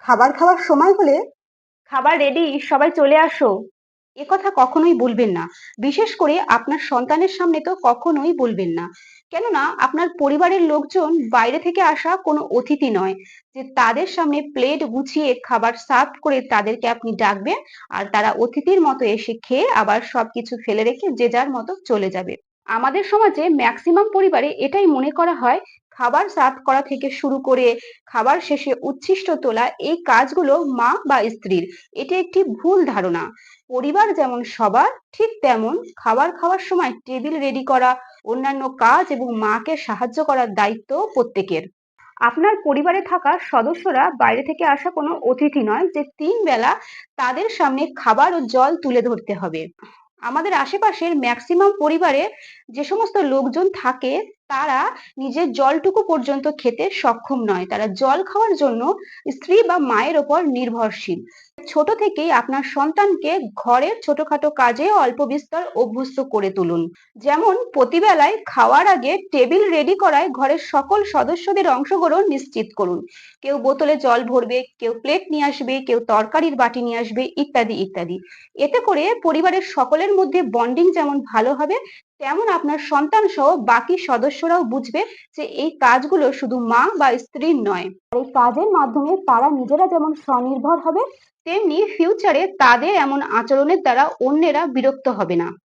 খাবার খাওয়ার সময় হলে খাবার রেডি, সবাই চলে আসো, এ কথা কখনোই বলবেন না। বিশেষ করে আপনার সন্তানের সামনে তো কখনোই বলবেন না। কেননা আপনার পরিবারের লোকজন বাইরে থেকে আসা কোনো অতিথি নয় যে তাদের সামনে প্লেট গুছিয়ে খাবার সার্ভ করে তাদেরকে আপনি ডাকবেন আর তারা অতিথির মতো এসে খেয়ে আবার সবকিছু ফেলে রেখে যে যার মতো চলে যাবে। আমাদের সমাজে ম্যাক্সিমাম পরিবারে এটাই মনে করা হয় খাবার সার্ভ করা থেকে শুরু করে খাবার শেষে উচ্ছিষ্ট তোলা এই কাজগুলো মা বা স্ত্রীর। এটি একটি ভুল ধারণা। পরিবার যেমন সবার, ঠিক তেমন খাবার খাওয়ার সময় টেবিল রেডি করা, অন্যান্য কাজ এবং মাকে সাহায্য করার দায়িত্ব প্রত্যেকের। আপনার পরিবারে থাকা সদস্যরা বাইরে থেকে আসা কোনো অতিথি নয় যে ৩ বেলা তাদের সামনে খাবার ও জল তুলে ধরতে হবে। আমাদের আশেপাশের ম্যাক্সিমাম পরিবারে যে সমস্ত লোকজন থাকে তারা নিজের জলটুকু পর্যন্ত খেতে সক্ষম নয়। তারা জল খাওয়ার জন্য স্ত্রী বা মায়ের ওপর নির্ভরশীল। ছোট থেকেই আপনার সন্তানকে ঘরের ছোটখাটো কাজে অল্প বিস্তর অভ্যস্ত করে তুলুন। যেমন প্রতিবেলায় খাওয়ার আগে টেবিল রেডি করায় ঘরের সকল সদস্যদের অংশগ্রহণ নিশ্চিত করুন। কেউ বোতলে জল ভরবে, কেউ প্লেট নিয়ে আসবে, কেউ তরকারির বাটি নিয়ে আসবে, ইত্যাদি ইত্যাদি। এতে করে পরিবারের সকলের মধ্যে বন্ডিং যেমন ভালো হবে, তেমন আপনার সন্তান সহ বাকি সদস্যরাও বুঝবে যে এই কাজগুলো শুধু মা বা স্ত্রীর নয়। আর এই কাজের মাধ্যমে তারা নিজেরা যেমন স্বনির্ভর হবে, তেমনি ফিউচারে তাদের এমন আচরণের দ্বারা অন্যেরা বিরক্ত হবে না।